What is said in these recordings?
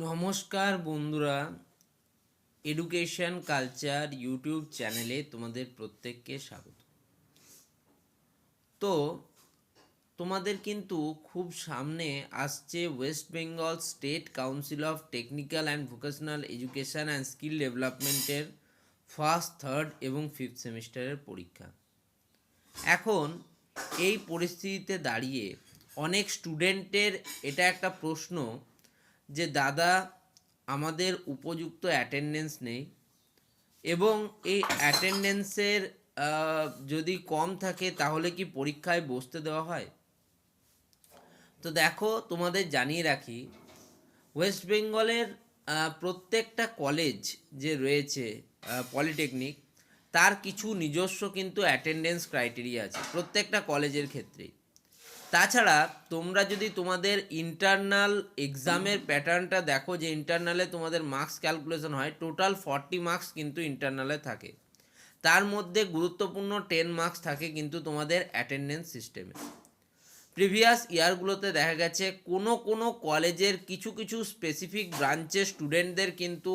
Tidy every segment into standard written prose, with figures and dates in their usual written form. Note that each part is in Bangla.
নমস্কার বন্ধুরা, এডুকেশন কালচার ইউটিউব চ্যানেলে তোমাদের প্রত্যেককে স্বাগত। তো তোমাদের কিন্তু খুব সামনে আসছে West Bengal state council of technical and vocational education and skill ডেভেলপমেন্টের ফার্স্ট, থার্ড এবং ফিফথ সেমিস্টারের পরীক্ষা। এখন এই পরিস্থিতিতে দাঁড়িয়ে অনেক স্টুডেন্টের এটা একটা প্রশ্ন যে দাদা, আমাদের উপযুক্ত অ্যাটেন্ডেন্স নেই এবং এই অ্যাটেন্ডেন্সের যদি কম থাকে তাহলে কি পরীক্ষায় বসতে দেওয়া হয়? তো দেখো, তোমাদের জানিয়ে রাখি, ওয়েস্ট বেঙ্গলের প্রত্যেকটা কলেজ যে রয়েছে, পলিটেকনিক, তার কিছু নিজস্ব কিন্তু অ্যাটেন্ডেন্স ক্রাইটেরিয়া আছে প্রত্যেকটা কলেজের ক্ষেত্রেই। তাছাড়া তোমরা যদি তোমাদের ইন্টারনাল এক্সামের প্যাটার্নটা দেখো, যে ইন্টারনালে তোমাদের মার্কস ক্যালকুলেশন হয়, টোটাল 40 মার্কস কিন্তু ইন্টারনালে থাকে। তার মধ্যে গুরুত্বপূর্ণ 10 মার্কস থাকে কিন্তু তোমাদের অ্যাটেন্ডেন্স সিস্টেমে। প্রিভিয়াস ইয়ারগুলোতে দেখা গেছে কোনো কোনো কলেজের কিছু কিছু স্পেসিফিক ব্রাঞ্চের স্টুডেন্টদের কিন্তু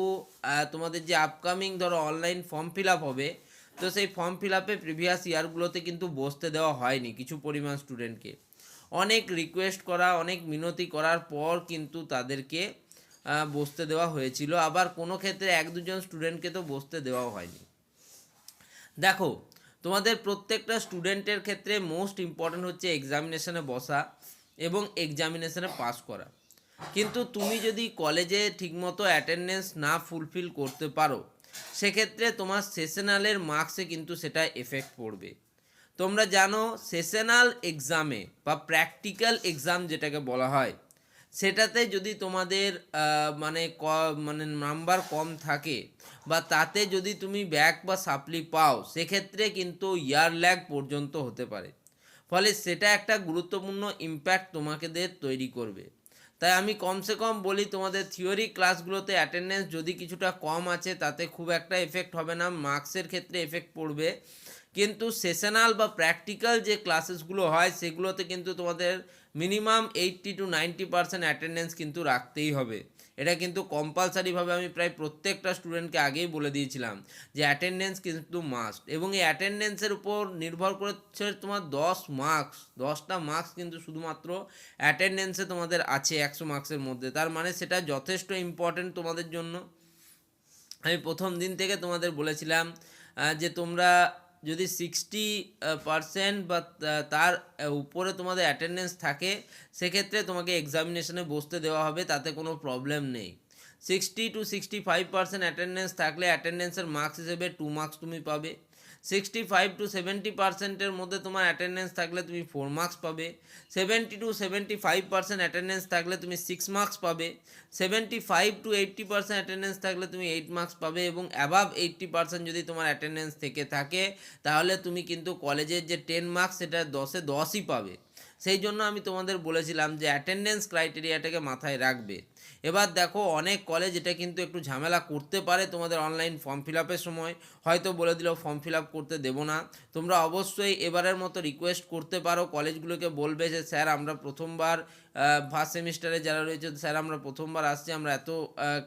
তোমাদের যে আপকামিং ধরো অনলাইন ফর্ম ফিল আপ হবে, তো সেই ফর্ম ফিল আপে প্রিভিয়াস ইয়ারগুলোতে কিন্তু বসতে দেওয়া হয়নি কিছু পরিমাণ স্টুডেন্টকে। অনেক রিকোয়েস্ট করা, অনেক মিনতি করার পর কিন্তু তাদেরকে বসতে দেওয়া হয়েছিল। আবার কোনো ক্ষেত্রে এক দুজন স্টুডেন্টকে তো বসতে দেওয়াও হয়নি। দেখো, তোমাদের প্রত্যেকটা স্টুডেন্টের ক্ষেত্রে মোস্ট ইম্পর্ট্যান্ট হচ্ছে এক্সামিনেশনে বসা এবং এক্সামিনেশনে পাস করা। কিন্তু তুমি যদি কলেজে ঠিকমতো অ্যাটেন্ডেন্স না ফুলফিল করতে পারো, সেক্ষেত্রে তোমার সেশনালের মার্কসে কিন্তু সেটা এফেক্ট পড়বে। তোমরা জানো, সেশনাল এক্সামে বা প্র্যাকটিক্যাল এক্সাম যেটাকে বলা হয়, সেটাতে যদি তোমাদের মানে নাম্বার কম থাকে বা তাতে যদি তুমি ব্যাক বা সাপ্লি পাও, সেক্ষেত্রে কিন্তু ইয়ার ল্যাগ পর্যন্ত হতে পারে। ফলে সেটা একটা গুরুত্বপূর্ণ ইম্প্যাক্ট তোমাকেদের তৈরি করবে। তাই আমি কমসে কম বলি, তোমাদের থিওরি ক্লাসগুলোতে অ্যাটেন্ডেন্স যদি কিছুটা কম আছে তাতে খুব একটা এফেক্ট হবে না, মার্কসের ক্ষেত্রে এফেক্ট পড়বে। কিন্তু সেশনাল বা প্র্যাকটিক্যাল যে ক্লাসেসগুলো হয় সেগুলোতে কিন্তু তোমাদের মিনিমাম 80-90% অ্যাটেন্ডেন্স কিন্তু রাখতেই হবে। এটা কিন্তু কম্পালসারিভাবে আমি প্রায় প্রত্যেকটা স্টুডেন্টকে আগেই বলে দিয়েছিলাম যে অ্যাটেন্ডেন্স কিন্তু মাস্ট, এবং এই অ্যাটেন্ডেন্সের উপর নির্ভর করছে তোমার 10টা মার্কস কিন্তু শুধুমাত্র অ্যাটেন্ডেন্সে তোমাদের আছে 100 মার্কসের মধ্যে। তার মানে সেটা যথেষ্ট ইম্পর্টেন্ট তোমাদের জন্য। আমি প্রথম দিন থেকে তোমাদের বলেছিলাম যে তোমরা যদি 60% বা তার উপরে তোমাদের অ্যাটেন্ডেন্স থাকে, সেক্ষেত্রে তোমাকে এক্সামিনেশনে বসতে দেওয়া হবে, তাতে কোনো প্রবলেম নেই। 60-65% অ্যাটেন্ডেন্স থাকলে অ্যাটেন্ডেন্সের মার্কস হিসেবে 2 মার্কস তুমি পাবে। 65-70%-এর মধ্যে তোমার অ্যাটেন্ডেন্স থাকলে তুমি 4 মার্কস পাবে। 70-75% অ্যাটেন্ডেন্স থাকলে তুমি 6 মার্কস পাবে। 75-80% অ্যাটেন্ডেন্স থাকলে তুমি 8 মার্কস পাবে, এবং অ্যাবাভ 80% যদি তোমার অ্যাটেন্ডেন্স থেকে থাকে, তাহলে তুমি কিন্তু কলেজের যে 10 মার্কস সেটা 10-এ 10ই পাবে। সেই জন্য আমি তোমাদের বলেছিলাম যে অ্যাটেন্ডেন্স ক্রাইটেরিয়াটাকে মাথায় রাখবে। এবার দেখো, অনেক কলেজ এটা কিন্তু একটু ঝামেলা করতে পারে তোমাদের অনলাইন ফর্ম ফিল আপের সময়, হয়তো বলে দিল ফর্ম ফিল আপ করতে দেবো না। তোমরা অবশ্যই এবারের মতো রিকোয়েস্ট করতে পারো কলেজগুলোকে, বলবে যে স্যার আমরা প্রথমবার ফার্স্ট সেমিস্টারে যারা রয়েছে, স্যার আমরা প্রথমবার আসছি, আমরা এত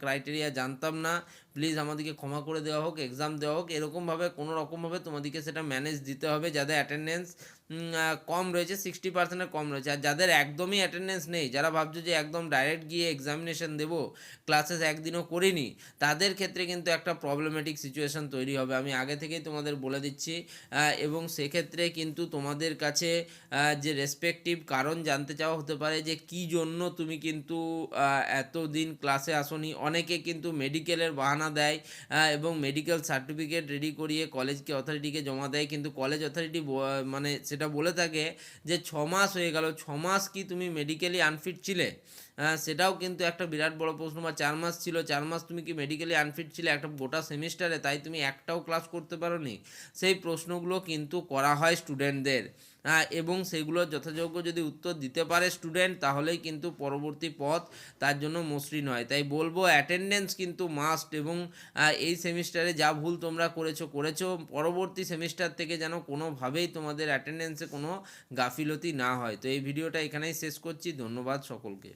ক্রাইটেরিয়া জানতাম না, প্লিজ আমাদেরকে ক্ষমা করে দেওয়া হোক, এক্সাম দেওয়া হোক। এরকমভাবে কোনো রকমভাবে তোমাদেরকে সেটা ম্যানেজ দিতে হবে। যাদের অ্যাটেন্ডেন্স কম রয়েছে, 60%-এর কম রয়েছে, আর যাদের একদমই অ্যাটেন্ডেন্স নেই, যারা ভাবছো যে একদম ডাইরেক্ট গিয়ে এক্সামিনেশন দেবো, ক্লাসেস একদিনও করিনি, তাদের ক্ষেত্রে কিন্তু একটা প্রবলেমেটিক সিচুয়েশান তৈরি হবে, আমি আগে থেকেই তোমাদের বলে দিচ্ছি। এবং সেক্ষেত্রে কিন্তু তোমাদের কাছে যে রেসপেক্টিভ কারণ জানতে চাওয়া হতে পারে যে কী জন্য তুমি কিন্তু এতদিন ক্লাসে আসোনি। অনেকে কিন্তু মেডিকেলের বাহানা দেয় এবং মেডিকেল সার্টিফিকেট রেডি করিয়ে কলেজকে অথরিটিকে জমা দেয়, কিন্তু কলেজ অথরিটি মানে সেটা বলে থাকে যে 6 মাস হয়ে গেল, 6 মাস কি তুমি মেডিকেলি আনফিট ছিলে? সেটাও কিন্তু একটা বিরাট বড় প্রশ্ন। বা 4 মাস ছিল, 4 মাস তুমি কি মেডিকেলি আনফিট ছিলে একটা গোটা সেমিস্টারে, তাই তুমি একটাও ক্লাস করতে পারোনি? সেই প্রশ্নগুলো কিন্তু করা হয় স্টুডেন্টদের, এবং সেগুলোর যথাযোগ্য যদি উত্তর দিতে পারে স্টুডেন্ট, তাহলেই কিন্তু পরবর্তী পথ তার জন্য মসৃণ হয়। তাই বলবো অ্যাটেন্ডেন্স কিন্তু মাস্ট, এবং এই সেমিস্টারে যা ভুল তোমরা করেছো, পরবর্তী সেমিস্টার থেকে যেন কোনোভাবেই তোমাদের অ্যাটেন্ডেন্সে কোনো গাফিলতি না হয়। তো এই ভিডিওটা এখানেই শেষ করছি। ধন্যবাদ সকলকে।